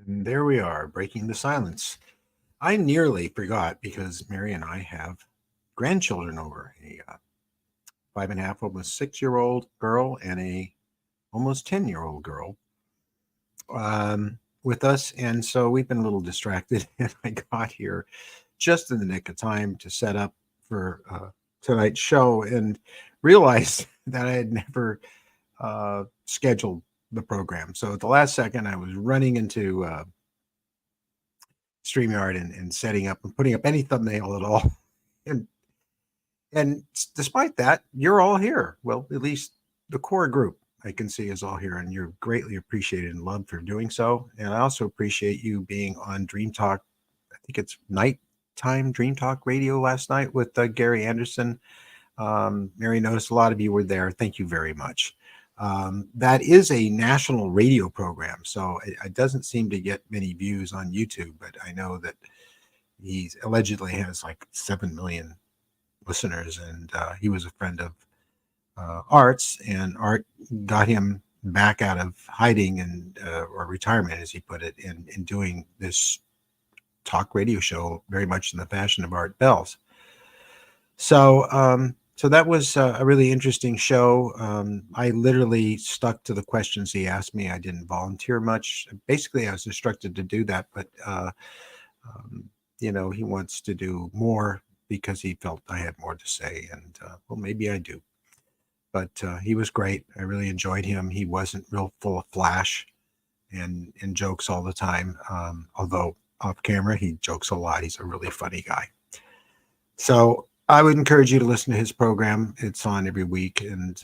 And there we are, breaking the silence. I nearly forgot because Mary and I have grandchildren over a 5.5, almost 6-year-old girl and a almost 10-year-old girl with us. And so we've been a little distracted. And I got here just in the nick of time to set up for tonight's show and realized that I had never scheduled the program. So at the last second, I was running into StreamYard and setting up and putting up any thumbnail at all. And despite that, you're all here. Well, at least the core group I can see is all here, and you're greatly appreciated and loved for doing so. And I also appreciate you being on Dream Talk. I think it's nighttime Dream Talk radio last night with Gary Anderson. Mary noticed a lot of you were there. Thank you very much. That is a national radio program, so it doesn't seem to get many views on YouTube, but I know that he allegedly has like 7 million listeners, and he was a friend of Art's, and Art got him back out of hiding and or retirement, as he put it, in doing this talk radio show very much in the fashion of Art Bell's. So that was a really interesting show. I literally stuck to the questions he asked me. I didn't volunteer much. Basically, I was instructed to do that, but he wants to do more because he felt I had more to say, and well, maybe I do. But he was great. I really enjoyed him. He wasn't real full of flash and jokes all the time. Although off camera, he jokes a lot. He's a really funny guy. So I would encourage you to listen to his program. It's on every week, and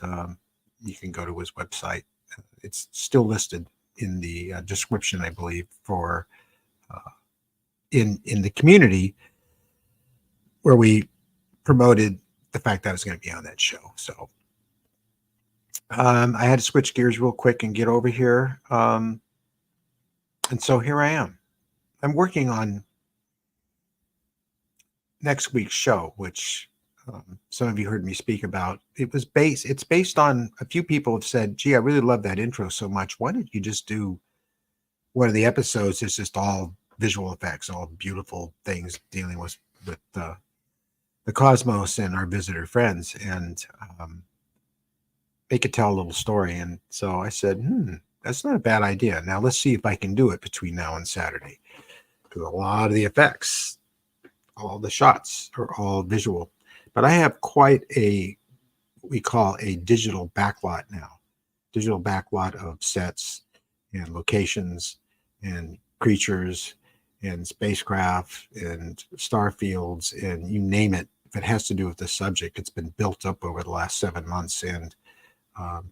you can go to his website. It's still listed in the description, I believe, for in the community where we promoted the fact that I was going to be on that show. So I had to switch gears real quick and get over here. And so here I am. I'm working on next week's show, which some of you heard me speak about. It's based on, a few people have said, gee, I really love that intro so much. Why don't you just do one of the episodes that's just all visual effects, all beautiful things dealing with the cosmos and our visitor friends, and they could tell a little story. And so I said, that's not a bad idea. Now let's see if I can do it between now and Saturday, because a lot of the effects, all the shots are all visual. But I have quite we call a digital backlot now. Digital backlot of sets and locations and creatures and spacecraft and star fields and you name it. If it has to do with the subject, it's been built up over the last 7 months. And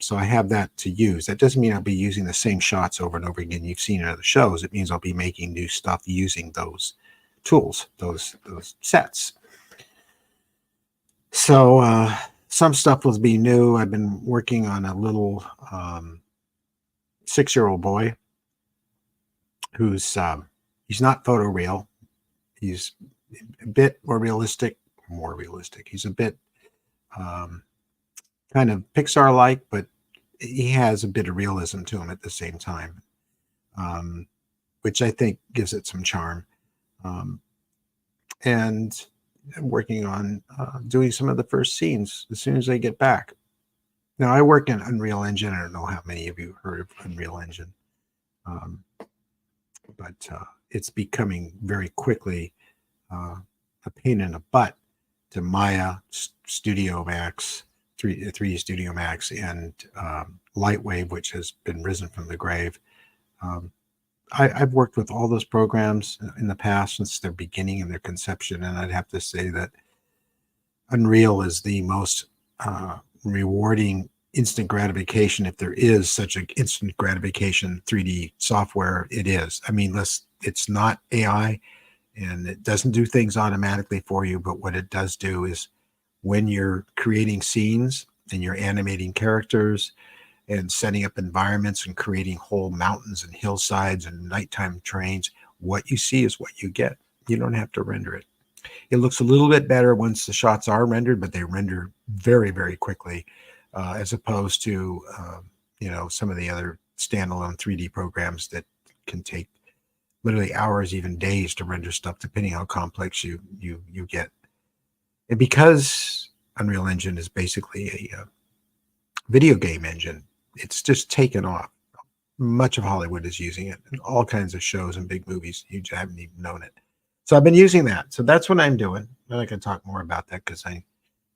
so I have that to use. That doesn't mean I'll be using the same shots over and over again you've seen in other shows. It means I'll be making new stuff using those tools, those sets. So some stuff will be new. I've been working on a little 6-year-old boy who's he's not photoreal. He's a bit more realistic. He's a bit kind of Pixar-like, but he has a bit of realism to him at the same time, which I think gives it some charm. And I'm working on doing some of the first scenes as soon as I get back. Now, I work in Unreal Engine. I don't know how many of you heard of Unreal Engine, but it's becoming very quickly a pain in the butt to Maya, Studio Max, 3D Studio Max, and Lightwave, which has been risen from the grave. I've worked with all those programs in the past since their beginning and their conception, and I'd have to say that Unreal is the most rewarding instant gratification, if there is such an instant gratification 3D software. It is. I mean, it's not AI, and it doesn't do things automatically for you, but what it does do is when you're creating scenes and you're animating characters and setting up environments and creating whole mountains and hillsides and nighttime terrains, what you see is what you get. You don't have to render it. It looks a little bit better once the shots are rendered, but they render very, very quickly, as opposed to some of the other standalone 3D programs that can take literally hours, even days to render stuff, depending how complex you get. And because Unreal Engine is basically a video game engine, it's just taken off. Much of Hollywood is using it, and all kinds of shows and big movies. You haven't even known it. So I've been using that. So that's what I'm doing. And I can talk more about that because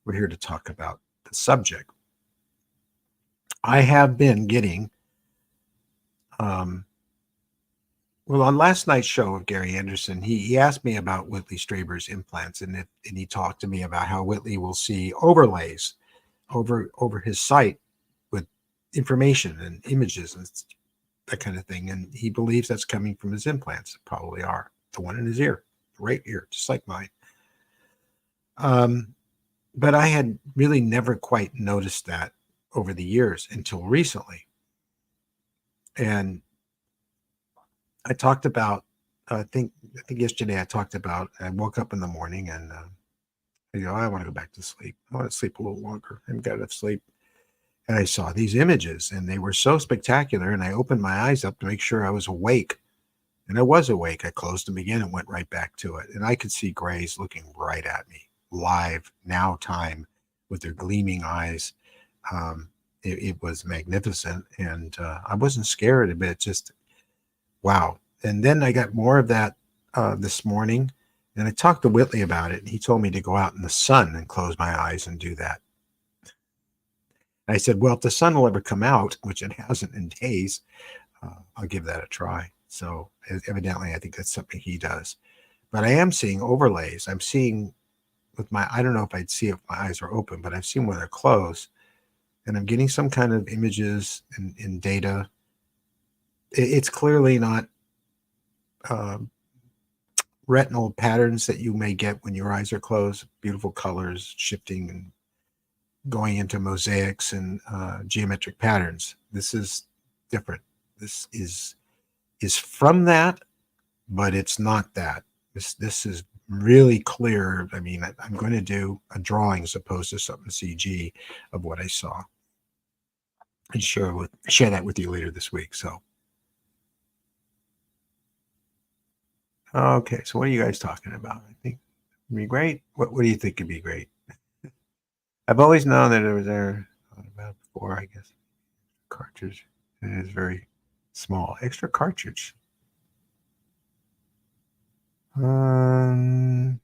we're here to talk about the subject. I have been getting, well, on last night's show of Gary Anderson, he asked me about Whitley Strieber's implants, and he talked to me about how Whitley will see overlays over his site with information and images and that kind of thing. And he believes that's coming from his implants. Probably are. The one in his ear, right ear, just like mine. But I had really never quite noticed that over the years until recently. And I talked about, I think yesterday I talked about, I woke up in the morning and I want to go back to sleep. I want to sleep a little longer. I haven't got enough sleep. And I saw these images and they were so spectacular. And I opened my eyes up to make sure I was awake. And I was awake. I closed them again and went right back to it. And I could see Grays looking right at me, live, now time, with their gleaming eyes. It was magnificent. And I wasn't scared a bit, just wow. And then I got more of that this morning. And I talked to Whitley about it. And he told me to go out in the sun and close my eyes and do that. And I said, well, if the sun will ever come out, which it hasn't in days, I'll give that a try. So evidently, I think that's something he does. But I am seeing overlays. I'm seeing with my, I don't know if I'd see if my eyes are open, but I've seen when they're closed. And I'm getting some kind of images and data. It's clearly not retinal patterns that you may get when your eyes are closed, beautiful colors shifting and going into mosaics and geometric patterns. This is different. This is from that, but it's not that. This is really clear. I mean, I'm going to do a drawing as opposed to something CG of what I saw, and share that with you later this week. So, okay. So, what are you guys talking about? I think it'd be great. What do you think would be great? I've always known that it was there. Thought about it before, I guess. Cartridge. It is very small. Extra cartridge. The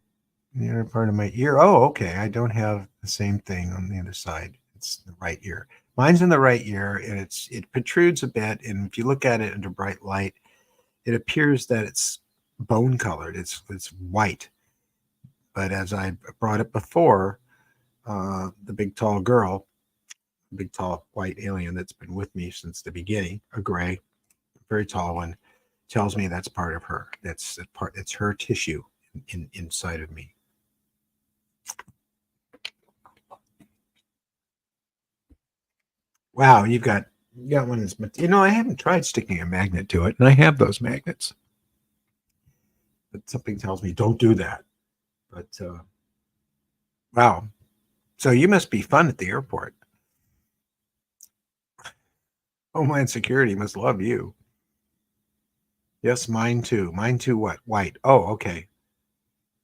other part of my ear. Oh, okay. I don't have the same thing on the other side. It's the right ear. Mine's in the right ear, and it protrudes a bit. And if you look at it under bright light, it appears that it's bone colored. It's white. But as I brought up before, the big tall girl, big tall white alien that's been with me since the beginning, a gray, very tall one, tells me that's part of her. That's her tissue inside of me. Wow, you got one that's, I haven't tried sticking a magnet to it, and I have those magnets. But something tells me don't do that. But wow. So you must be fun at the airport. Homeland Security must love you. Yes, mine too. Mine too. What? White. Oh, okay.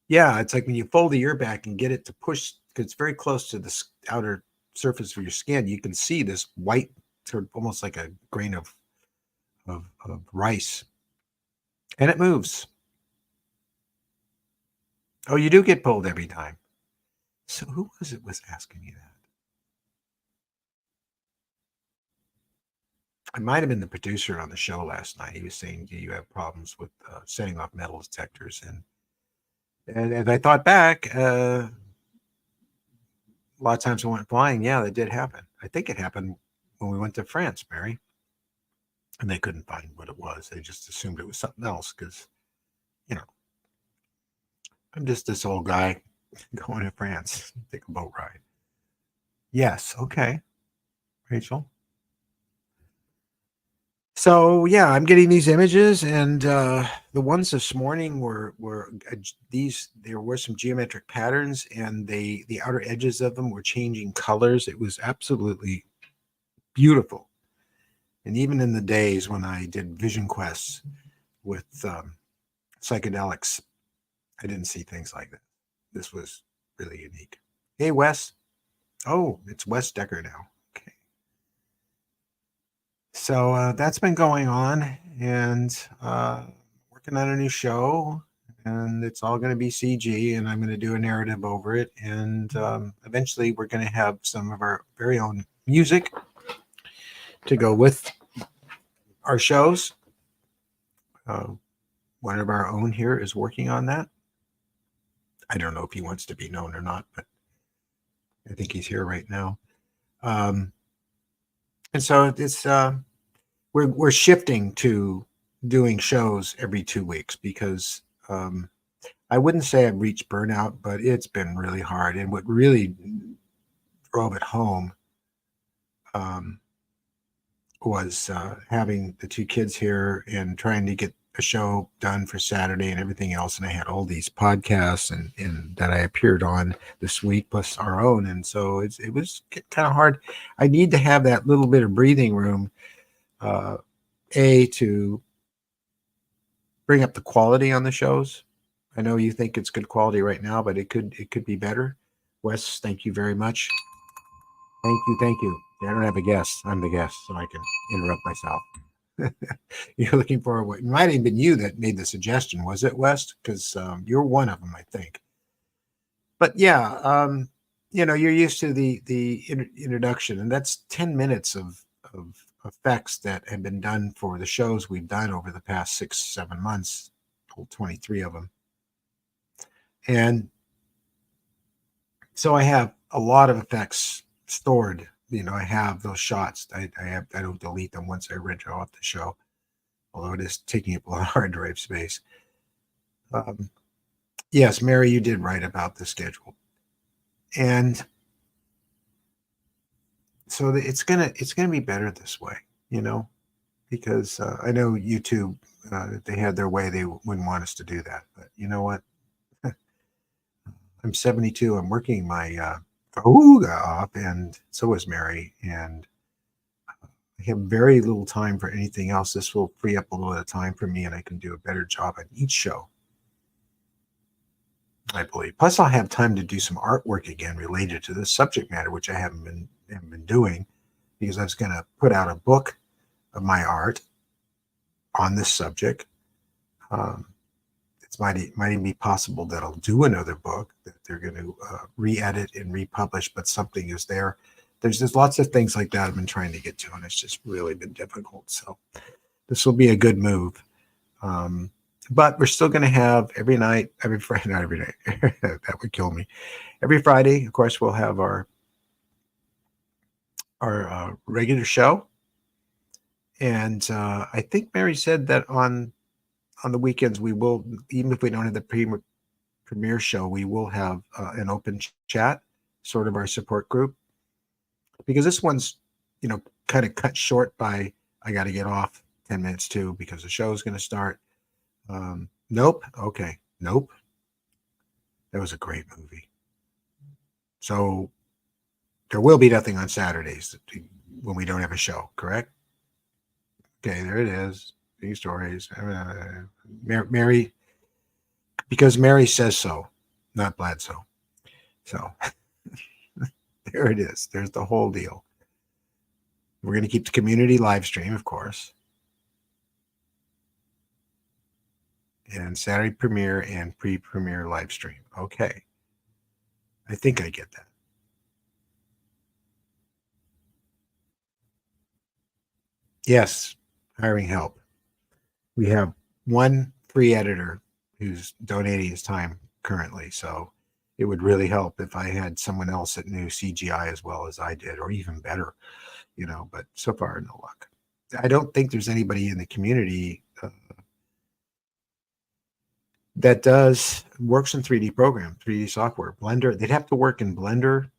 Yeah, it's like when you fold the ear back and get it to push, because it's very close to the outer surface of your skin. You can see this white, sort of almost like a grain of rice, and it moves. Oh, you do get pulled every time. So who was asking me that? It might have been the producer on the show last night. He was saying, "Do you have problems with setting off metal detectors?" And as I thought back, a lot of times I went flying. Yeah, that did happen. I think it happened when we went to France, Mary, and they couldn't find what it was. They just assumed it was something else because, I'm just this old guy going to France, take a boat ride. Yes, okay, Rachel. So yeah, I'm getting these images, and the ones this morning were these. There were some geometric patterns, and the outer edges of them were changing colors. It was absolutely beautiful. And even in the days when I did vision quests with psychedelics. I didn't see things like that. This was really unique. Hey, Wes. Oh, it's Wes Decker now. Okay. So that's been going on, and working on a new show, and it's all going to be CG, and I'm going to do a narrative over it, and eventually we're going to have some of our very own music to go with our shows. One of our own here is working on that. I don't know if he wants to be known or not, but I think he's here right now. And so it's we're shifting to doing shows every 2 weeks because I wouldn't say I've reached burnout, but it's been really hard. And what really drove it home was having the 2 kids here and trying to get a show done for Saturday and everything else. And I had all these podcasts and that I appeared on this week, plus our own. And so it was kind of hard. I need to have that little bit of breathing room, to bring up the quality on the shows. I know you think it's good quality right now, but it could be better. Wes, thank you very much. Thank you. I don't have a guest. I'm the guest, so I can interrupt myself. You're looking for what? It might have been you that made the suggestion, was it, Wes? Because you're one of them, I think. But yeah, you're used to the introduction, and that's 10 minutes of effects that have been done for the shows we've done over the past 6-7 months, 23 of them. And so I have a lot of effects stored. I have those shots. I don't delete them once I rent off the show, although it is taking up a lot of hard drive space. Yes, Mary, you did write about the schedule, and so it's gonna be better this way, because I know YouTube, if they had their way, they wouldn't want us to do that. But you know what? I'm 72. I'm working my off, and so is Mary, and I have very little time for anything else. This will free up a little bit of time for me, and I can do a better job at each show, I believe. Plus, I'll have time to do some artwork again related to this subject matter, which I haven't been doing, because I was going to put out a book of my art on this subject. It might even be possible that I'll do another book that they're going to re-edit and republish, but something is there. There's lots of things like that I've been trying to get to, and it's just really been difficult. So this will be a good move. But we're still going to have every Friday, not every night. That would kill me. Every Friday, of course, we'll have our regular show. And I think Mary said that on the weekends, we will, even if we don't have the premiere show, we will have an open chat, sort of our support group, because this one's, kind of cut short by, I got to get off 10 minutes too, because the show is going to start. Nope. Okay. Nope. That was a great movie. So there will be nothing on Saturdays when we don't have a show, correct? Okay, there it is. These stories. Mary, because Mary says so, not Bledsoe. So there it is. There's the whole deal. We're going to keep the community live stream, of course. And Saturday premiere and pre-premiere live stream. Okay. I think I get that. Yes, hiring help. We have one free editor who's donating his time currently, so it would really help if I had someone else that knew CGI as well as I did, or even better, but so far, no luck. I don't think there's anybody in the community that works in 3D program, 3D software. Blender, they'd have to work in Blender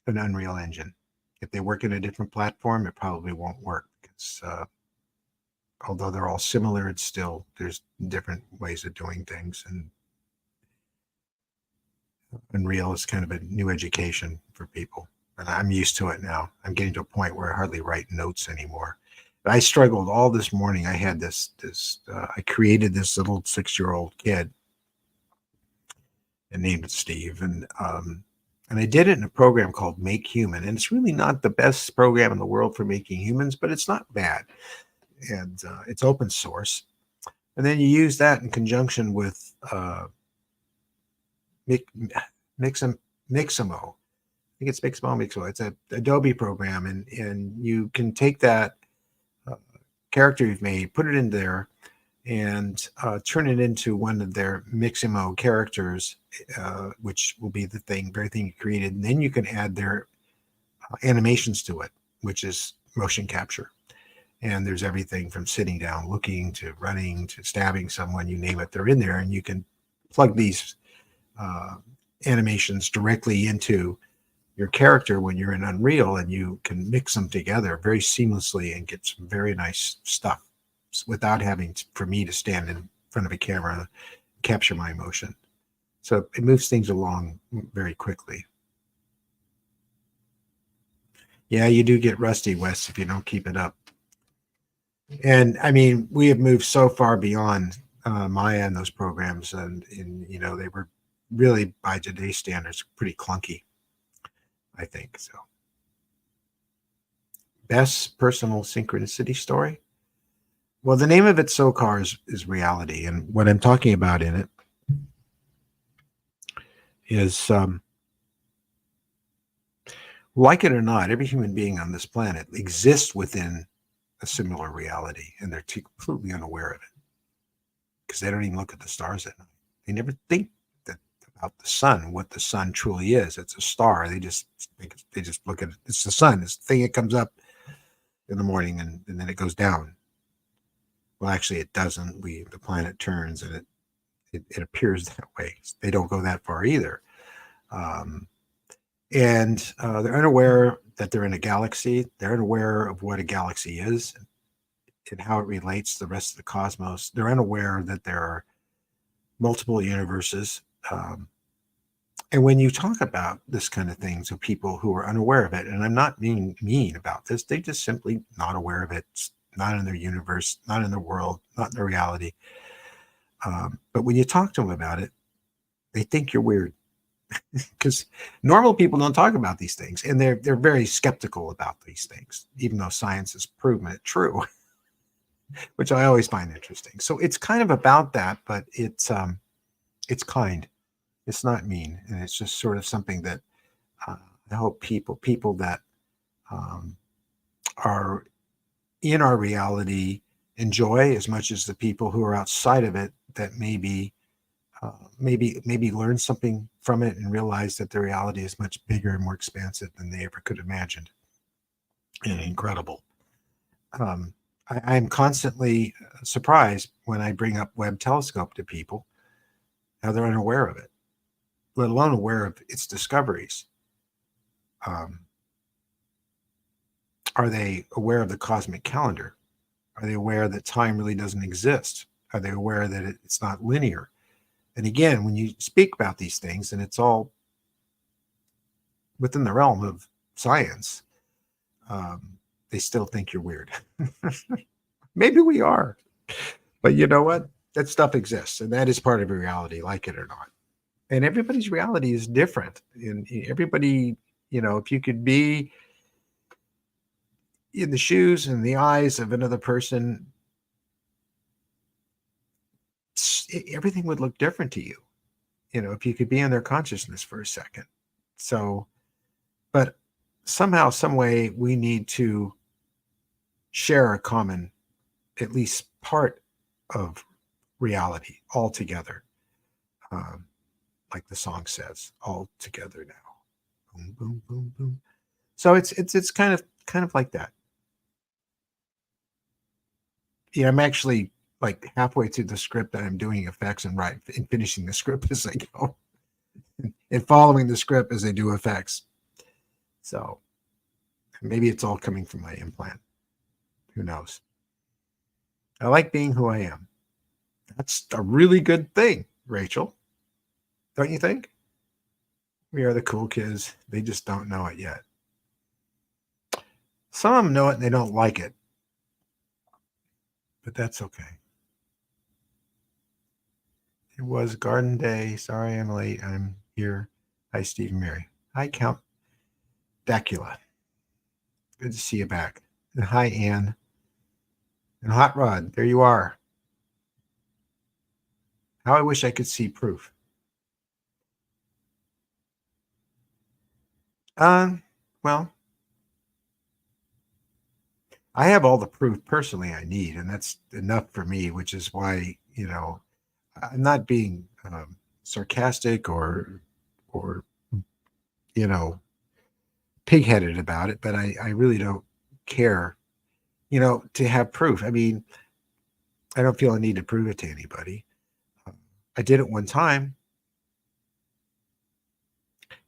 and Unreal Engine. If they work in a different platform, it probably won't work, because although they're all similar, there's different ways of doing things, and Unreal is kind of a new education for people. And I'm used to it now. I'm getting to a point where I hardly write notes anymore. I struggled all this morning. I had I created this little 6-year-old kid and named it Steve. And I did it in a program called Make Human. And it's really not the best program in the world for making humans, but it's not bad. And it's open source. And then you use that in conjunction with Mixamo. I think it's Mixamo. It's an Adobe program. And you can take that character you've made, put it in there, and turn it into one of their Mixamo characters, which will be the very thing you created. And then you can add their animations to it, which is motion capture. And there's everything from sitting down, looking, to running, to stabbing someone, you name it, they're in there. And you can plug these animations directly into your character when you're in Unreal, and you can mix them together very seamlessly and get some very nice stuff without having for me to stand in front of a camera and capture my emotion. So it moves things along very quickly. Yeah, you do get rusty, Wes, if you don't keep it up. And I mean, we have moved so far beyond Maya and those programs, and they were really, by today's standards, pretty clunky, I think. So, best personal synchronicity story. Well, the name of it, SOCAR, is reality. And what I'm talking about in it is, like it or not, every human being on this planet exists within a similar reality, and they're completely unaware of it because they don't even look at the stars at night. They never think about the sun, what the sun truly is. It's a star. They just look at it. It's the sun. It's the thing that comes up in the morning and then it goes down. Well, actually, it doesn't. The planet turns, and it appears that way. They don't go that far either. And they're unaware that they're in a galaxy. They're unaware of what a galaxy is and how it relates to the rest of the cosmos. They're unaware that there are multiple universes. And when you talk about this kind of thing to people who are unaware of it, and I'm not being mean about this, they just simply not aware of it. It's not in their universe, not in their world, not in their reality. But when you talk to them about it, they think you're weird. Because normal people don't talk about these things, and they're very skeptical about these things, even though science has proven it true, which I always find interesting. So it's kind of about that, but it's kind, it's not mean, and it's just sort of something that I hope people that are in our reality enjoy as much as the people who are outside of it that maybe learn something from it and realize that the reality is much bigger and more expansive than they ever could have imagined, and incredible. I'm constantly surprised when I bring up Webb Telescope to people, how they're unaware of it, let alone aware of its discoveries. Are they aware of the cosmic calendar? Are they aware that time really doesn't exist? Are they aware that it's not linear? And again, when you speak about these things, and it's all within the realm of science, they still think you're weird. Maybe we are. But you know what? That stuff exists, and that is part of reality, like it or not. And everybody's reality is different. And everybody, if you could be in the shoes and the eyes of another person, everything would look different to you. If you could be in their consciousness for a second. So, but somehow, some way, we need to share a common, at least part of reality altogether. Like the song says, all together now. Boom, boom, boom, boom. So it's kind of like that. I'm actually like halfway through the script, and I'm doing effects and finishing the script as I go, and following the script as I do effects. So maybe it's all coming from my implant. Who knows? I like being who I am. That's a really good thing, Rachel. Don't you think? We are the cool kids. They just don't know it yet. Some of them know it and they don't like it. but that's okay. It was Garden Day. Sorry I'm late. I'm here. Hi, Steve and Mary. Hi, Count Dacula. Good to see you back. And hi, Anne. And Hot Rod. There you are. How I wish I could see proof. Well, I have all the proof personally I need, and that's enough for me, which is why, I'm not being sarcastic or, you know, pigheaded about it, but I really don't care, to have proof. I mean, I don't feel I need to prove it to anybody. I did it one time,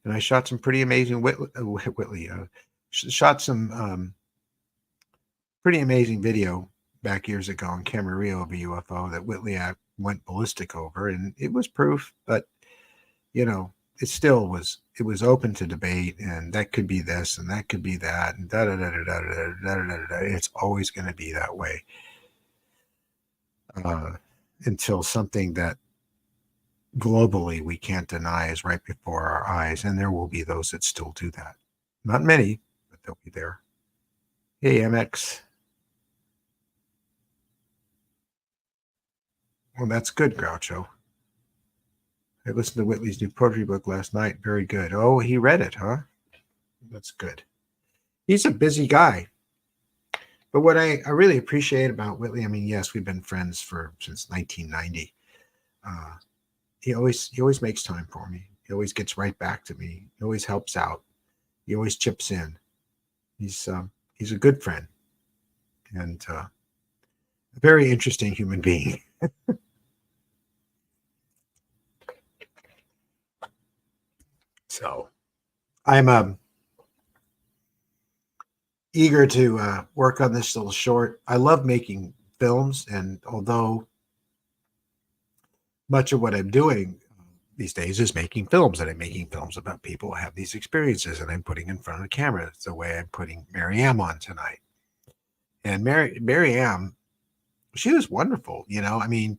and I shot some pretty amazing Whitley, shot some pretty amazing video back years ago in Camarillo of a UFO that Whitley went ballistic over, and it was proof, but it was open to debate, and that could be this and that could be that, and da da da da da da da da da da. It's always going to be that way until something that globally we can't deny is right before our eyes, and there will be those that still do that. Not many, but they'll be there. Hey, MX. Well, that's good, Groucho. I listened to Whitley's new poetry book last night. Very good. Oh, he read it, huh? That's good. He's a busy guy. But what I really appreciate about Whitley, I mean, yes, we've been friends since 1990. He always makes time for me. He always gets right back to me. He always helps out. He always chips in. He's a good friend and a very interesting human being. So I'm eager to work on this little short. I love making films, and although much of what I'm doing these days is making films, and I'm making films about people who have these experiences, and I'm putting in front of the camera. It's the way I'm putting Mary Ann on tonight. And Mary Ann, she was wonderful. I mean,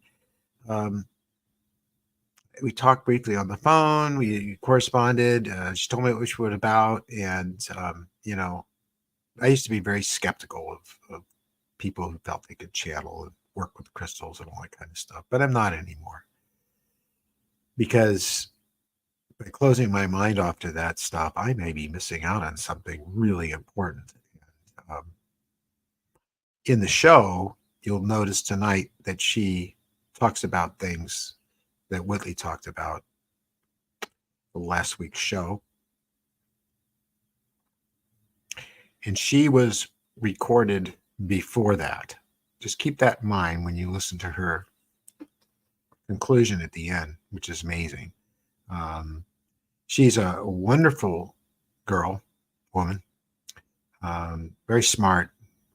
we talked briefly on the phone. We corresponded. She told me what she was about, and I used to be very skeptical of people who felt they could channel and work with crystals and all that kind of stuff, but I'm not anymore, because by closing my mind off to that stuff, I may be missing out on something really important. In the show, you'll notice tonight that she talks about things that Whitley talked about the last week's show. And she was recorded before that. Just keep that in mind when you listen to her conclusion at the end, which is amazing. She's a wonderful woman, very smart,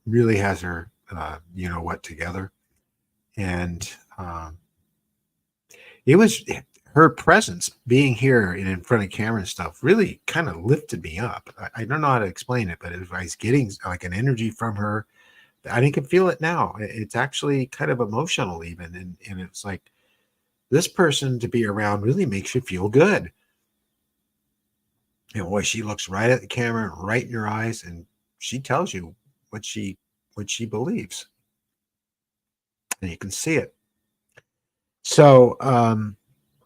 really has her, what together. And it was her presence being here and in front of camera and stuff really kind of lifted me up. I don't know how to explain it, but I was getting like an energy from her. I can feel it now. It's actually kind of emotional even. And it's like, this person to be around really makes you feel good. And boy, she looks right at the camera, right in your eyes, and she tells you what she believes. And you can see it. So,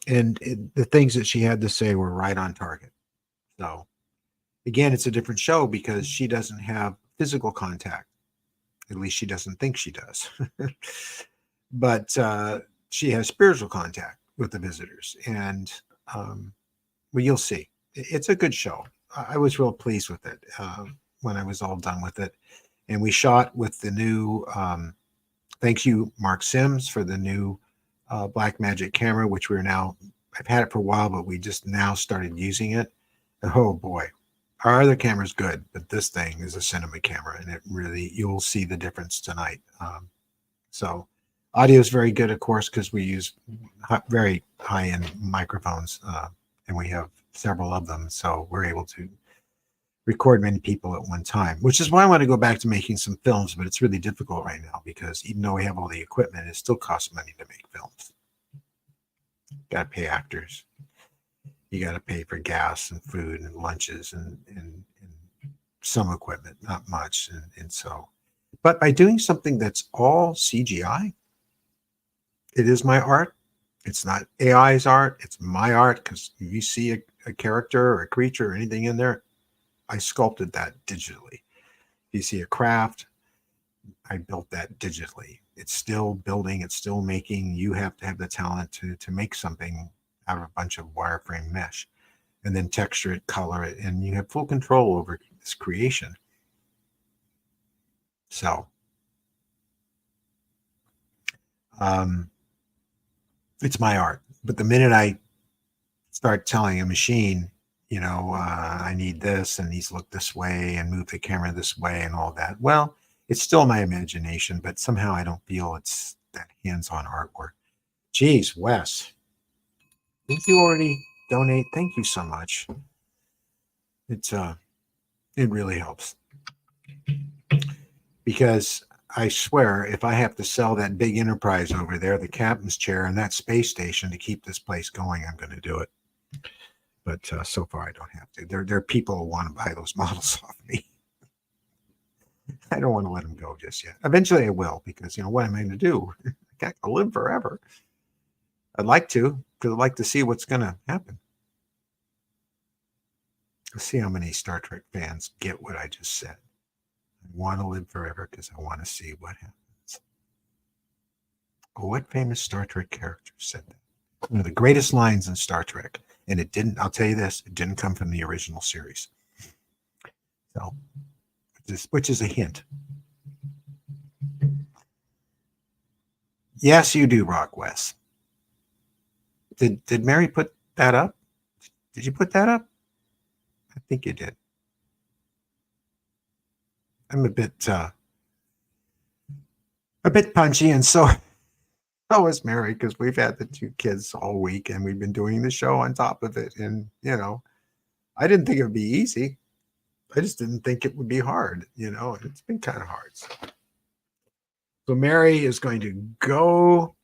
the things that she had to say were right on target. So, again, it's a different show because she doesn't have physical contact. At least she doesn't think she does. But she has spiritual contact with the visitors. And well, you'll see. It's a good show. I was real pleased with it when I was all done with it. And we shot with the new, thank you, Mark Sims, for the new Black Magic camera, which I've had it for a while, but we just now started using it. Oh boy, our other camera's good, but this thing is a cinema camera, and it really, you'll see the difference tonight. So audio is very good, of course, because we use very high-end microphones, and we have several of them, so we're able to record many people at one time, which is why I want to go back to making some films, but it's really difficult right now because even though we have all the equipment, it still costs money to make films. Got to pay actors. You got to pay for gas and food and lunches and some equipment, not much. And so, but by doing something that's all CGI, it is my art. It's not AI's art. It's my art because you see a character or a creature or anything in there, I sculpted that digitally. You see a craft, I built that digitally. It's still building, it's still making. You have to have the talent to make something out of a bunch of wireframe mesh and then texture it, color it, and you have full control over this creation. So it's my art. But the minute I start telling a machine, I need this and these look this way and move the camera this way and all that, well, it's still my imagination, but somehow I don't feel it's that hands-on artwork. Geez, Wes, didn't you already donate? Thank you so much. It really helps because I swear if I have to sell that big enterprise over there, the captain's chair and that space station to keep this place going, I'm going to do it. But so far I don't have to. There are people who want to buy those models off me. I don't want to let them go just yet. Eventually I will because, what am I going to do? I can't live forever. I'd like to because I'd like to see what's going to happen. Let's see how many Star Trek fans get what I just said. I want to live forever because I want to see what happens. What famous Star Trek character said that? One of the greatest lines in Star Trek. And it didn't, I'll tell you this, it didn't come from the original series. So, which is a hint. Yes, you do, Rock West. Did Mary put that up? Did you put that up? I think you did. I'm a bit punchy, and so is Mary because we've had the two kids all week, and we've been doing the show on top of it. And I didn't think it would be easy. I just didn't think it would be hard. It's been kind of hard. So Mary is going to go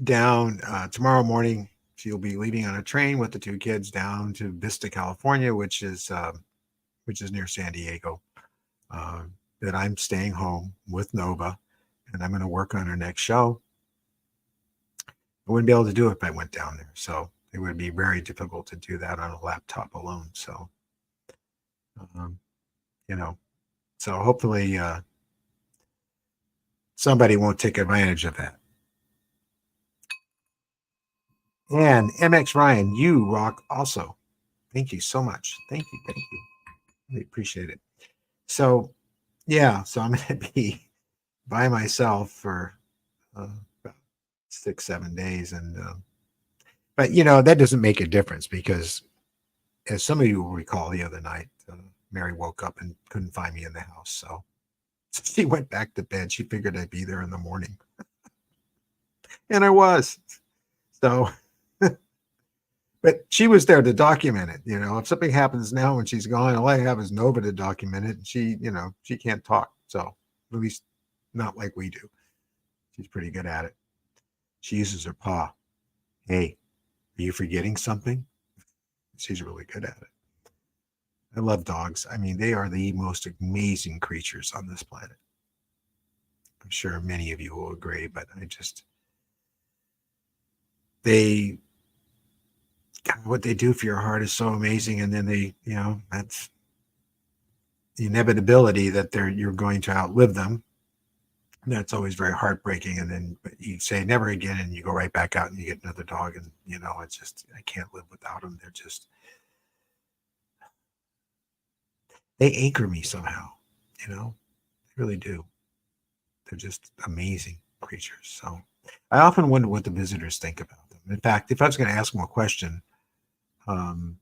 down tomorrow morning. She'll be leaving on a train with the two kids down to Vista, California, which is near San Diego. That I'm staying home with Nova, and I'm going to work on her next show. I wouldn't be able to do it if I went down there, so it would be very difficult to do that on a laptop alone. So, so hopefully somebody won't take advantage of that. And MX Ryan, you rock also. Thank you so much. Thank you. Really appreciate it. So, yeah, so I'm going to be by myself for about 6-7 days. And, but, that doesn't make a difference because as some of you will recall the other night, Mary woke up and couldn't find me in the house. So she went back to bed. She figured I'd be there in the morning. And I was. So, but she was there to document it. If something happens now when she's gone, all I have is Nova to document it. And she can't talk. So at least not like we do. She's pretty good at it. She uses her paw. Hey, are you forgetting something? She's really good at it. I love dogs. I mean, they are the most amazing creatures on this planet. I'm sure many of you will agree, but what they do for your heart is so amazing. And then that's the inevitability that you're going to outlive them. And that's always very heartbreaking. And then you say never again, and you go right back out and you get another dog. And, it's just, I can't live without them. They anchor me somehow, they really do. They're just amazing creatures. So I often wonder what the visitors think about them. In fact, if I was going to ask them a question, you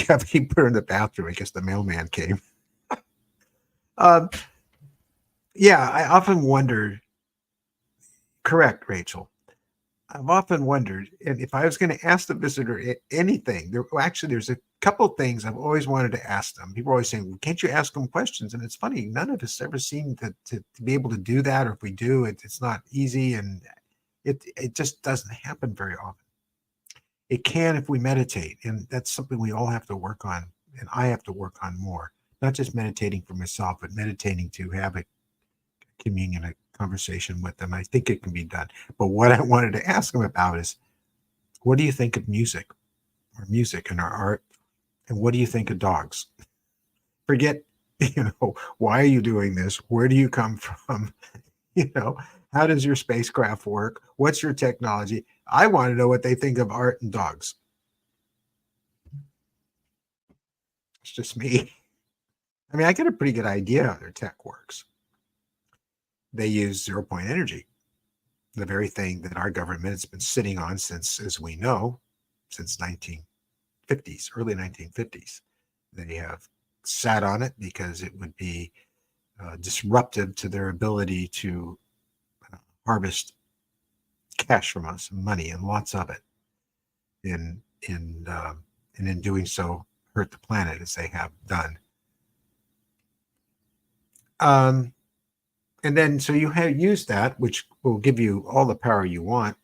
have to keep her in the bathroom. I guess the mailman came. Yeah, I often wonder. Correct, Rachel. I've often wondered, and if I was going to ask the visitor anything, there's a couple of things I've always wanted to ask them. People are always saying, well, "Can't you ask them questions?" And it's funny, none of us ever seem to be able to do that, or if we do, it's not easy, and it just doesn't happen very often. It can if we meditate, and that's something we all have to work on, and I have to work on more. Not just meditating for myself, but meditating to have a communion, a conversation with them. I think it can be done. But what I wanted to ask them about is, what do you think of music, or music and our art? And what do you think of dogs? Forget, why are you doing this? Where do you come from? You know, how does your spacecraft work? What's your technology? I want to know what they think of art and dogs. It's just me. I mean, I get a pretty good idea how their tech works. They use zero point energy, the very thing that our government has been sitting on since, as we know, since 1950s, early 1950s. They have sat on it because it would be disruptive to their ability to harvest cash from us, money, and lots of it. In in and in doing so, hurt the planet as they have done. Um, and then, so you have used that, which will give you all the power you want.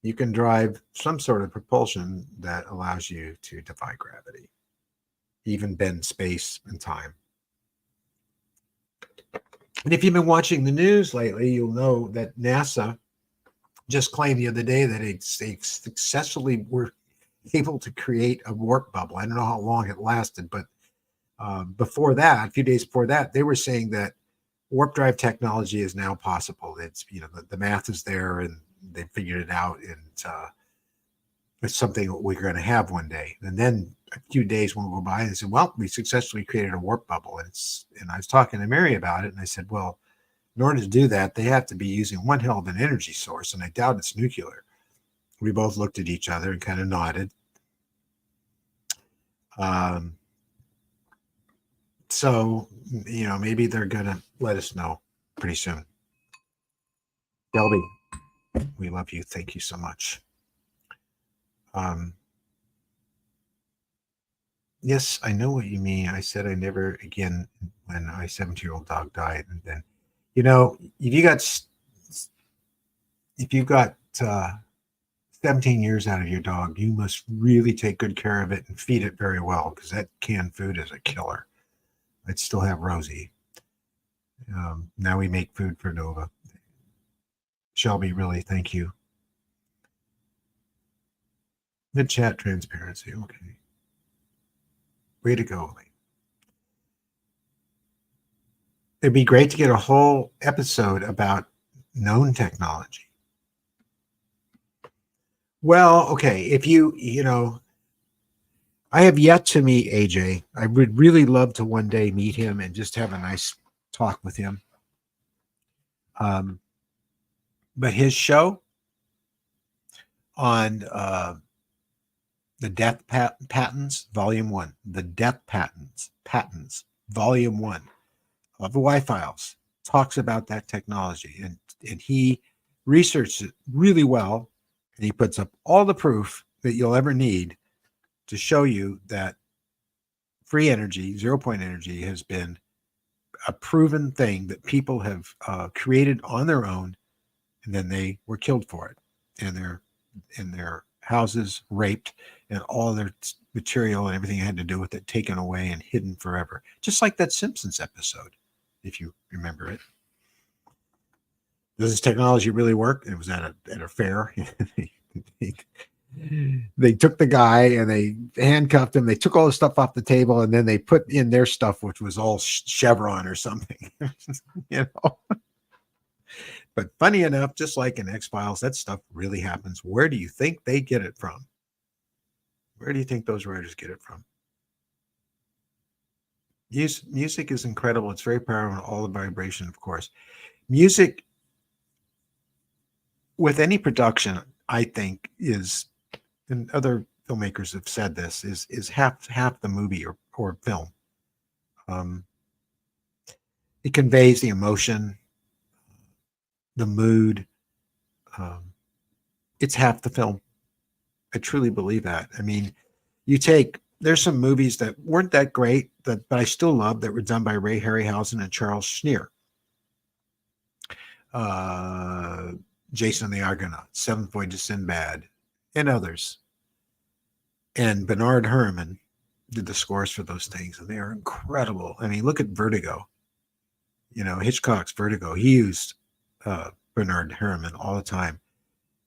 You can drive some sort of propulsion that allows you to defy gravity, even bend space and time. And if you've been watching the news lately, you'll know that NASA just claimed the other day that they successfully were able to create a warp bubble. I don't know how long it lasted, but before that, a few days before that, they were saying that warp drive technology is now possible. It's, the math is there, and they figured it out, and it's something we're going to have one day. And then a few days won't go by, and they said, "Well, we successfully created a warp bubble." And I was talking to Mary about it, and I said, "Well, in order to do that, they have to be using one hell of an energy source, and I doubt it's nuclear." We both looked at each other and kind of nodded. So, maybe they're going to let us know pretty soon. Delby, we love you. Thank you so much. Yes, I know what you mean. I said I never again when my 17-year-old dog died. And then, if you got 17 years out of your dog, you must really take good care of it and feed it very well, because that canned food is a killer. I'd still have Rosie. Now we make food for Nova. Shelby, really, thank you. Mid chat transparency. Okay. Way to go, Lee. It'd be great to get a whole episode about known technology. Well, okay. If I have yet to meet AJ. I would really love to one day meet him and just have a nice talk with him. But his show on the Death Patents, Volume 1, the Death Patents, Volume 1 of the Y-Files, talks about that technology. And he researches it really well, and he puts up all the proof that you'll ever need to show you that free energy, zero point energy, has been a proven thing that people have created on their own, and then they were killed for it, and their houses raped, and all their material and everything had to do with it taken away and hidden forever, just like that Simpsons episode, if you remember it. Does this technology really work? It was at a fair. They took the guy and they handcuffed him. They took all the stuff off the table, and then they put in their stuff, which was all Chevron or something. But funny enough, just like in X-Files, that stuff really happens. Where do you think they get it from? Where do you think those writers get it from? Music is incredible. It's very powerful. All the vibration, of course. Music with any production, I think, is, and other filmmakers have said this, is half the movie or film. It conveys the emotion, the mood, it's half the film. I truly believe that. I mean, there's some movies that weren't that great, but I still love, that were done by Ray Harryhausen and Charles Schneer. Uh, Jason and the Argonauts, Seventh Voyage to Sinbad, and others. And Bernard Herrmann did the scores for those things, and they are incredible. I mean, look at Vertigo. Hitchcock's Vertigo. He used Bernard Herrmann all the time,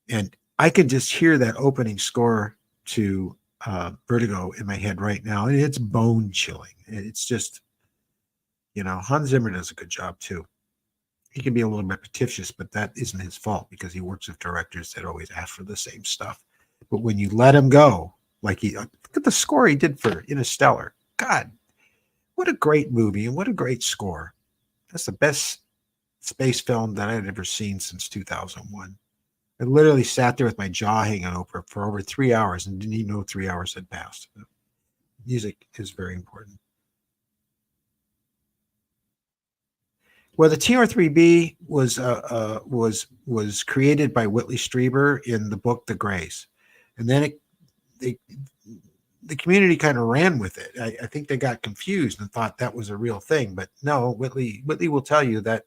and I could just hear that opening score to Vertigo in my head right now, and it's bone chilling. It's just, Hans Zimmer does a good job too. He can be a little repetitious, but that isn't his fault, because he works with directors that always ask for the same stuff. But when you let him go, like look at the score he did for Interstellar. God, what a great movie, and what a great score. That's the best space film that I had ever seen since 2001. I literally sat there with my jaw hanging over for over 3 hours and didn't even know 3 hours had passed. Music is very important. Well, the TR3B was created by Whitley Strieber in the book The Greys, and then the community kind of ran with it. I think they got confused and thought that was a real thing, but no. Whitley will tell you that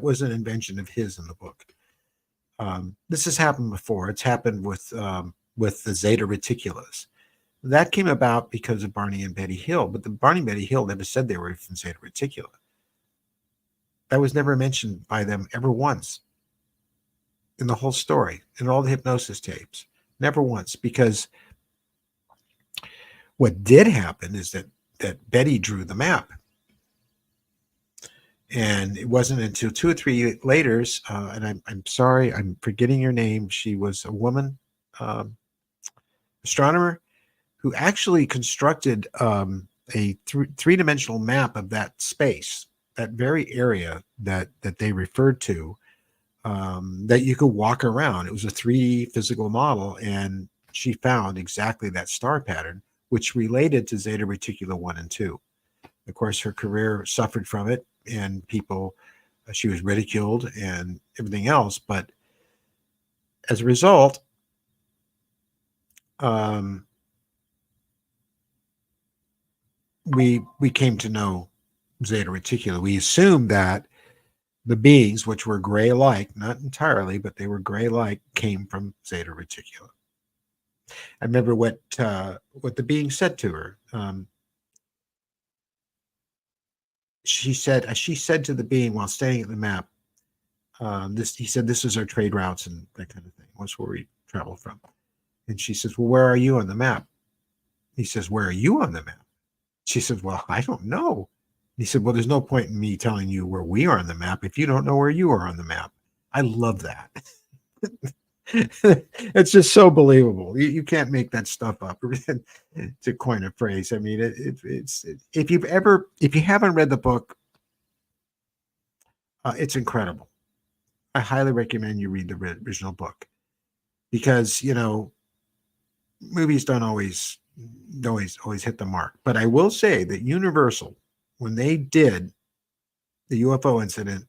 was an invention of his in the book. This has happened before. It's happened with the Zeta Reticulus. That came about because of Barney and Betty Hill, but the Barney and Betty Hill never said they were from Zeta Reticula. That was never mentioned by them ever once in the whole story, in all the hypnosis tapes. Never once, because what did happen is that Betty drew the map. And it wasn't until 2 or 3 years later, and I'm sorry, I'm forgetting your name. She was a woman astronomer who actually constructed a three-dimensional map of that space, that very area that they referred to, that you could walk around. It was a 3D physical model, and she found exactly that star pattern, which related to Zeta Reticula 1 and 2. Of course, her career suffered from it, and she was ridiculed and everything else. But as a result, we came to know Zeta Reticula. We assumed that the beings, which were gray-like, not entirely, but they were gray-like, came from Zeta Reticula. I remember what the being said to her. She said to the being while standing at the map, he said, "This is our trade routes and that kind of thing. That's where we travel from." And she says, "Well, where are you on the map?" He says, "Where are you on the map?" She says, "Well, I don't know." He said, "Well, there's no point in me telling you where we are on the map if you don't know where you are on the map." I love that. It's just so believable. You can't make that stuff up to coin a phrase. I mean, it's if you haven't read the book, it's incredible. I highly recommend you read the original book, because movies don't always hit the mark. But I will say that Universal, when they did the UFO incident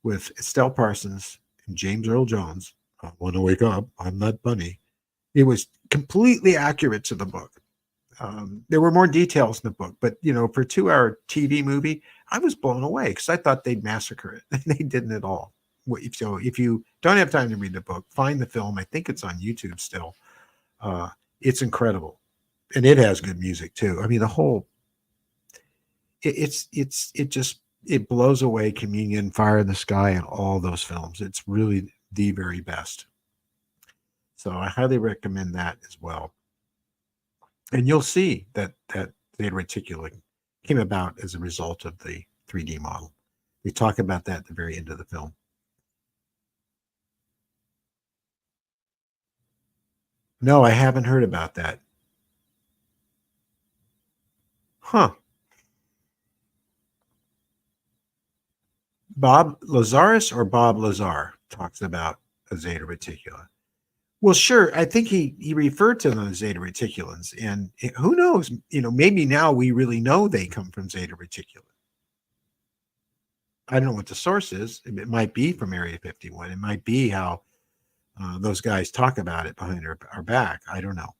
with Estelle Parsons and James Earl Jones, "I want to wake up, I'm not Bunny," it was completely accurate to the book. There were more details in the book, but for a 2-hour TV movie, I was blown away, because I thought they'd massacre it, and they didn't at all. So if you don't have time to read the book, find the film. I think it's on YouTube still. It's incredible, and it has good music too. I mean, the whole it blows away Communion, Fire in the Sky, and all those films. It's really the very best. So I highly recommend that as well. And you'll see that Zeta Reticula came about as a result of the 3D model. We talk about that at the very end of the film. No, I haven't heard about that. Huh. Bob Lazarus or Bob Lazar talks about a Zeta Reticula. Well, sure. I think he referred to them as Zeta Reticulans, and who knows? Maybe now we really know they come from Zeta Reticula. I don't know what the source is. It might be from Area 51. It might be how those guys talk about it behind our back. I don't know.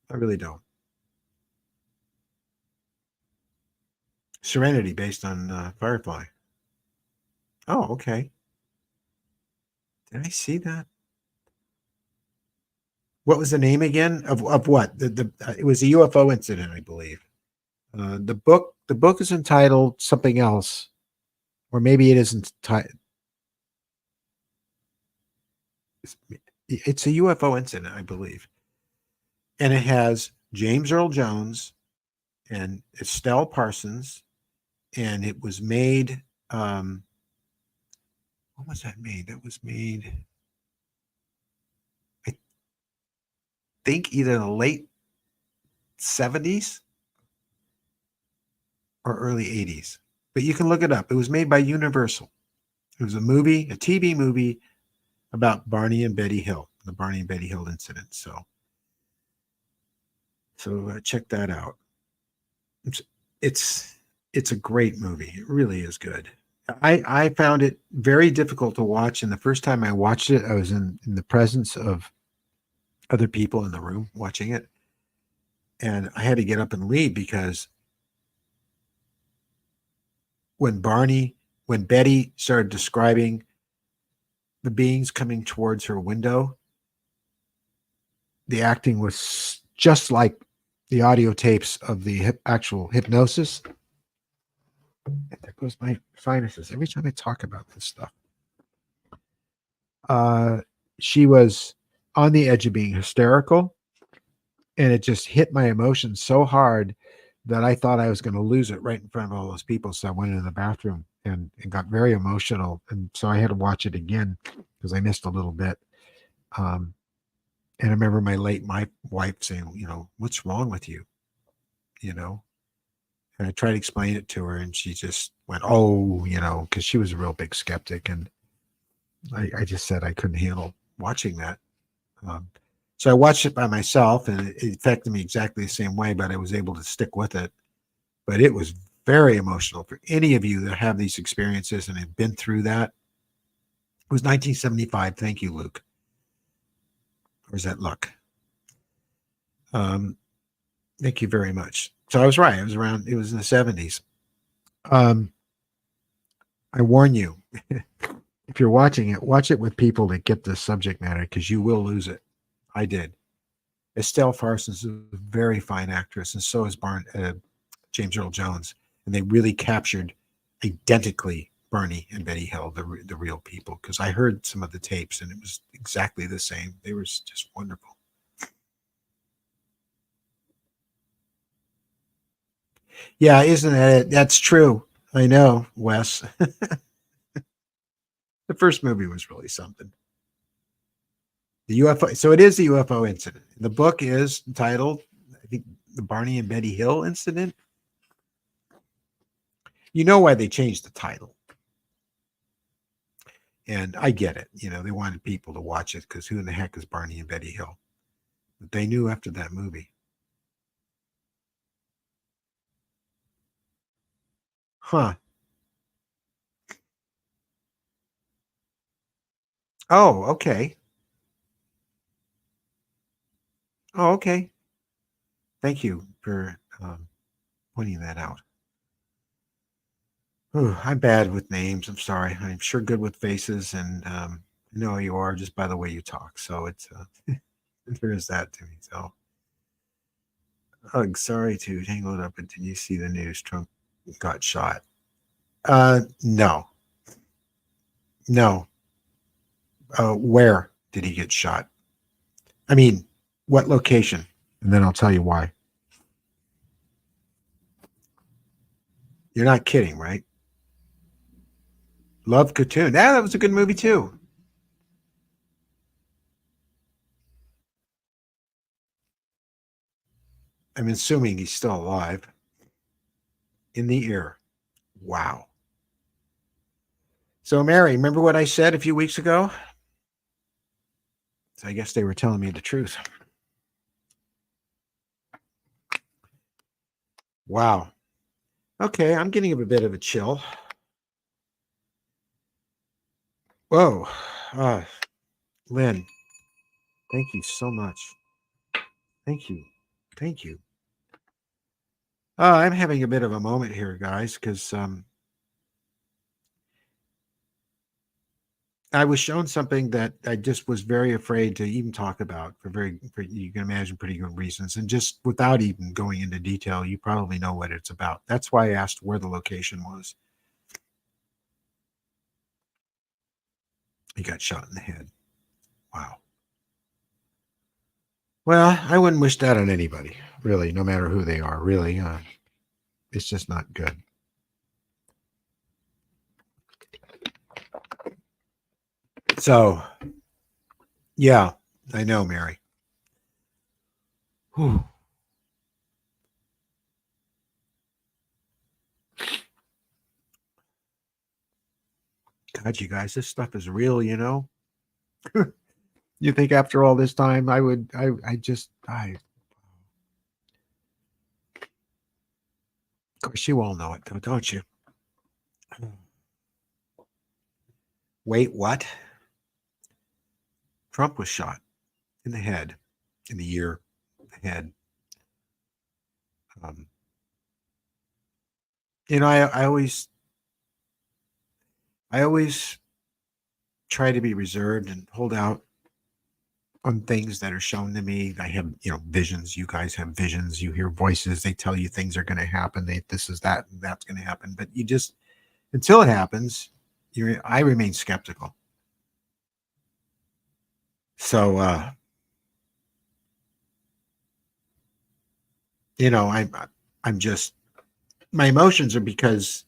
I really don't. Serenity based on Firefly. Oh, okay. Did I see that? What was the name again of what? It was a UFO incident, I believe. The book is entitled something else, or maybe it isn't. It's a UFO incident, I believe, and it has James Earl Jones and Estelle Parsons, and it was made. When was that made? That was made, I think, either in the late 70s or early 80s. But you can look it up. It was made by Universal. It was a movie, a TV movie about Barney and Betty Hill, the Barney and Betty Hill incident. So check that out. It's it's it's a great movie. It really is good. I found it very difficult to watch, and the first time I watched it, I was in the presence of other people in the room watching it, and I had to get up and leave because when Barney, when Betty started describing the beings coming towards her window, the acting was just like the audio tapes of the actual hypnosis. There goes my sinuses every time I talk about this stuff. Uh, she was on the edge of being hysterical, and it just hit my emotions so hard that I thought I was going to lose it right in front of all those people. So I went into the bathroom and got very emotional, and so I had to watch it again because I missed a little bit. Um, and I remember my wife saying, "What's wrong with you?" You know, and I tried to explain it to her, and she just went, "Oh," because she was a real big skeptic, and I just said I couldn't handle watching that. Um, so I watched it by myself, and it affected me exactly the same way, but I was able to stick with it. But it was very emotional for any of you that have these experiences and have been through that. It was 1975. Thank you, Luke. Or is that Luck? Um, thank you very much. So I was right. It was in the 70s. Um, I warn you, if you're watching it, watch it with people that get the subject matter because you will lose it. I did. Estelle Parsons is a very fine actress, and so is James Earl Jones, and they really captured identically Barney and Betty Hill, the real people. Because I heard some of the tapes, and it was exactly the same. They were just wonderful. Yeah, isn't that it? That's true. I know, Wes. The first movie was really something. The UFO. So it is the UFO incident. The book is titled, I think, the Barney and Betty Hill incident. You know why they changed the title. And I get it. They wanted people to watch it because who in the heck is Barney and Betty Hill? But they knew after that movie. Huh. Oh, okay. Oh, okay. Thank you for pointing that out. Ooh, I'm bad with names. I'm sorry. I'm sure good with faces, and I know you are just by the way you talk. So it's there is that to me. So, sorry to tangle it up. But did you see the news? Trump got shot. No, no. Where did he get shot? I mean, what location? And then I'll tell you why. You're not kidding, right? Love Cocoon. Yeah, that was a good movie too. I'm assuming he's still alive. In the ear. Wow. So, Mary, remember what I said a few weeks ago? So I guess they were telling me the truth. Wow. Okay, I'm getting a bit of a chill. Whoa. Uh, Lynn, Thank you so much. Thank you. Thank you. I'm having a bit of a moment here, guys, because I was shown something that I just was very afraid to even talk about for you can imagine pretty good reasons. And just without even going into detail, you probably know what it's about. That's why I asked where the location was. He got shot in the head. Wow. Well, I wouldn't wish that on anybody, really, no matter who they are. Really, it's just not good. So, yeah, I know, Mary. Whew. God, you guys, this stuff is real, you know? You think after all this time I of course you all know it though, don't you? Wait, what? Trump was shot in the head, in the ear, the head. Um, I always try to be reserved and hold out on things that are shown to me. I have, visions. You guys have visions. You hear voices. They tell you things are going to happen. This is that, and that's going to happen. But you just, until it happens, I remain skeptical. So, I'm just, my emotions are because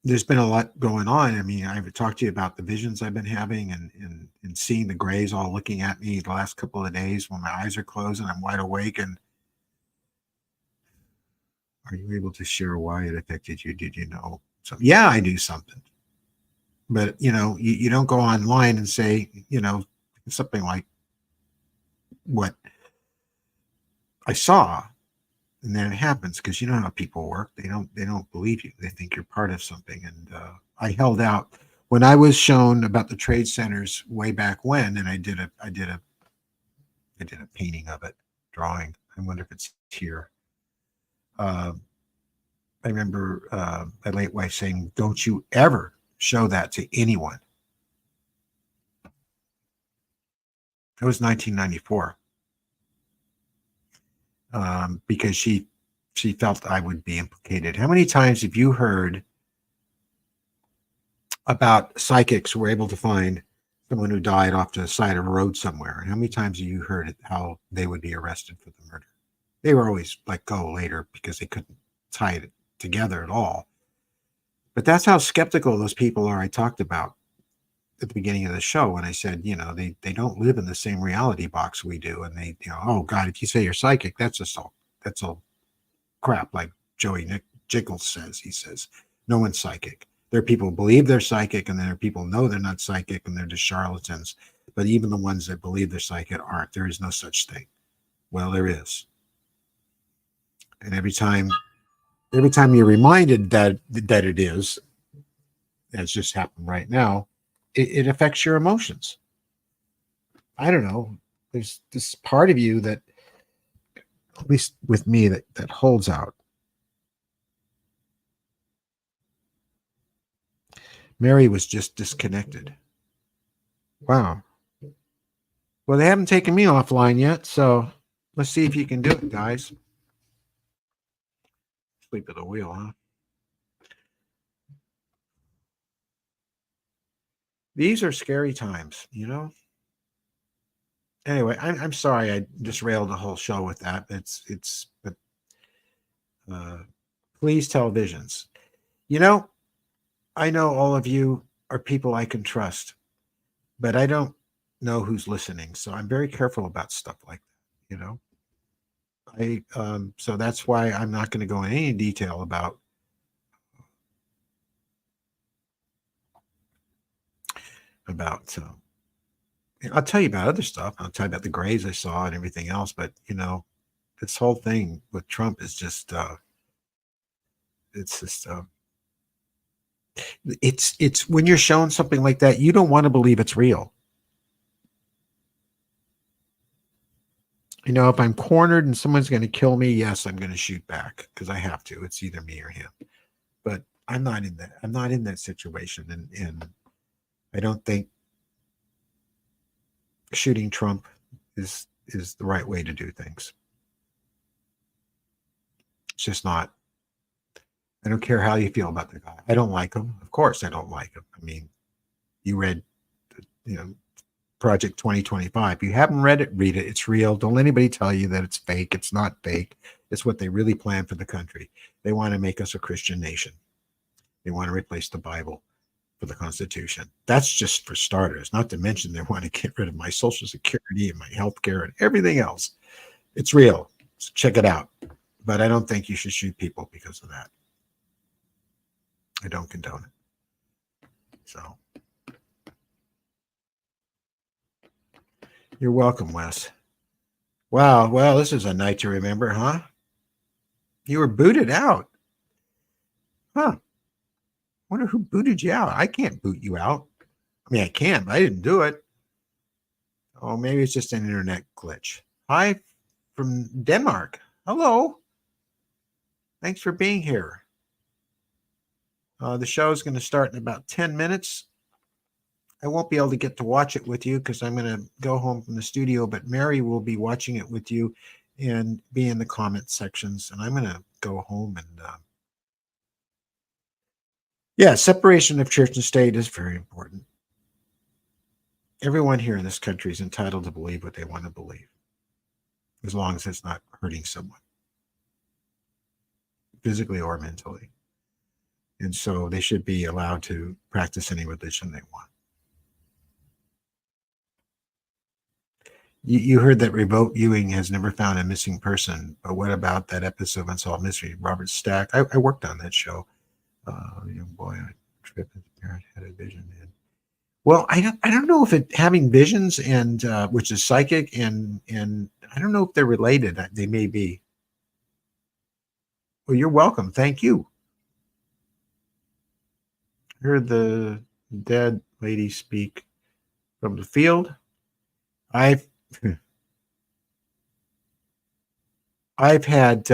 there's been a lot going on. I mean, I've talked to you about the visions I've been having and seeing the grays all looking at me the last couple of days when my eyes are closed and I'm wide awake. And are you able to share why it affected you? Did you know? So, yeah, I knew something. But, you don't go online and say, something like what I saw. And then it happens because you know how people work. They don't believe you. They think you're part of something. And I held out when I was shown about the trade centers way back when, and I did a painting of it, drawing. I wonder if it's here. Uh, I remember my late wife saying, "Don't you ever show that to anyone." It was 1994 because she felt I would be implicated. How many times have you heard about psychics who were able to find someone who died off to the side of a road somewhere? And how many times have you heard how they would be arrested for the murder? They were always let go later because they couldn't tie it together at all. But that's how skeptical those people are I talked about at the beginning of the show when I said, they don't live in the same reality box we do. And they, oh God, if you say you're psychic, that's all crap. Like Joey Nick Jiggles says, he says, no one's psychic. There are people who believe they're psychic, and there are people who know they're not psychic, and they're just charlatans. But even the ones that believe they're psychic aren't. There is no such thing. Well, there is. And every time you're reminded that it is, as just happened right now, it affects your emotions. I don't know. There's this part of you that, at least with me, that holds out. Mary was just disconnected. Wow. Well, they haven't taken me offline yet, so let's see if you can do it, guys. Sleep at the wheel, huh? These are scary times. Anyway, I'm sorry I just railed the whole show with that. But uh, please tell visions. You know, I know all of you are people I can trust, but I don't know who's listening, so I'm very careful about stuff like that. So that's why I'm not going to go in any detail about. I'll tell you about other stuff. I'll tell you about the grays I saw and everything else. But this whole thing with Trump is just it's just it's when you're shown something like that, you don't want to believe it's real. If I'm cornered and someone's going to kill me, yes, I'm going to shoot back because I have to. It's either me or him. But I'm not in that. I'm not in that situation, and I don't think shooting Trump is the right way to do things. It's just not. I don't care how you feel about the guy. I don't like him. Of course, I don't like him. I mean, you read, you know, Project 2025. If you haven't read it, read it. It's real. Don't let anybody tell you that it's fake. It's not fake. It's what they really plan for the country. They want to make us a Christian nation. They want to replace the Bible for the Constitution. That's just for starters, not to mention they want to get rid of my Social Security and my health care and everything else. It's real. So check it out. But I don't think you should shoot people because of that. I don't condone it. So you're welcome, Wes. Wow. Well, this is a night to remember, huh? You were booted out. Huh. Wonder who booted you out. I can't boot you out. I mean, I can, but I didn't do it. Oh, maybe it's just an internet glitch. Hi from Denmark. Hello. Thanks for being here. The show is going to start in about 10 minutes. I won't be able to get to watch it with you because I'm going to go home from the studio, but Mary will be watching it with you and be in the comment sections. And I'm going to go home and yeah, separation of church and state is very important. Everyone here in this country is entitled to believe what they want to believe, as long as it's not hurting someone, physically or mentally. And so they should be allowed to practice any religion they want. You heard that remote viewing has never found a missing person, but what about that episode of Unsolved Mystery? Robert Stack. I worked on that show. Young boy, I tripped his parent had a vision. And well, I don't know if it having visions and which is psychic and I don't know if they're related. They may be. Well, you're welcome. Thank you. I heard the dead lady speak from the field. I've had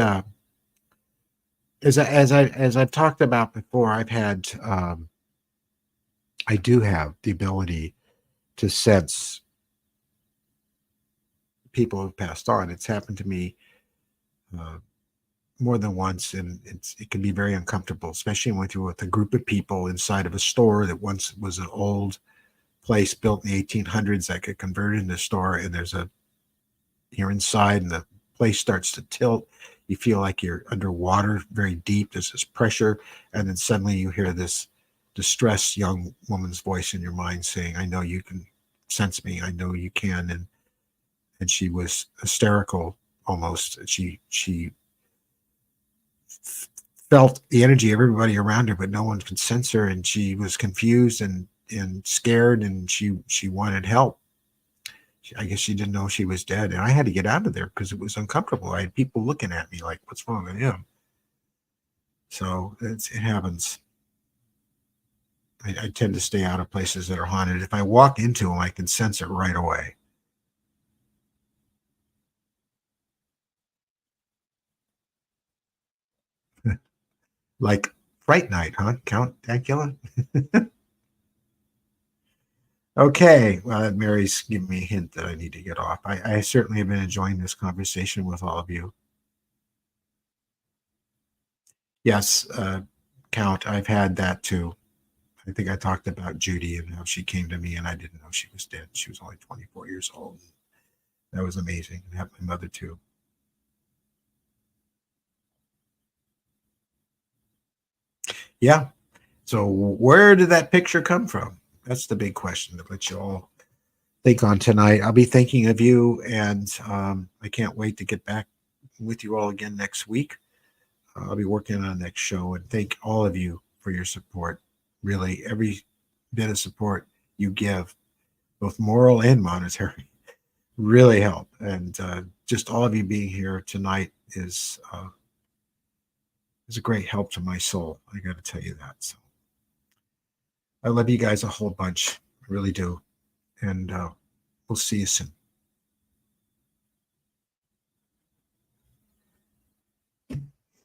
as I've talked about before, I've had I do have the ability to sense people who've passed on. It's happened to me more than once, and it can be very uncomfortable, especially when you're with a group of people inside of a store that once was an old place built in the 1800s that got converted into a store, and you're inside and the place starts to tilt. You feel like you're underwater, very deep. There's this pressure, and then suddenly you hear this distressed young woman's voice in your mind saying, "I know you can sense me. I know you can." And she was hysterical almost. She felt the energy of everybody around her, but no one could sense her, and she was confused and scared, and she wanted help. I guess she didn't know she was dead, and I had to get out of there because it was uncomfortable. I had people looking at me like, "What's wrong with him?" So it happens. I tend to stay out of places that are haunted. If I walk into them, I can sense it right away. Like Fright Night, huh? Count Dracula? Okay. Well, Mary's giving me a hint that I need to get off. I certainly have been enjoying this conversation with all of you. Yes, Count, I've had that too. I think I talked about Judy and how she came to me and I didn't know she was dead. She was only 24 years old. That was amazing. And have my mother too. Yeah. So where did that picture come from? That's the big question that let you all think on tonight. I'll be thinking of you, and I can't wait to get back with you all again next week. I'll be working on the next show, and thank all of you for your support. Really, every bit of support you give, both moral and monetary, really help. And just all of you being here tonight is a great help to my soul. I got to tell you that. So I love you guys a whole bunch. I really do. And we'll see you soon.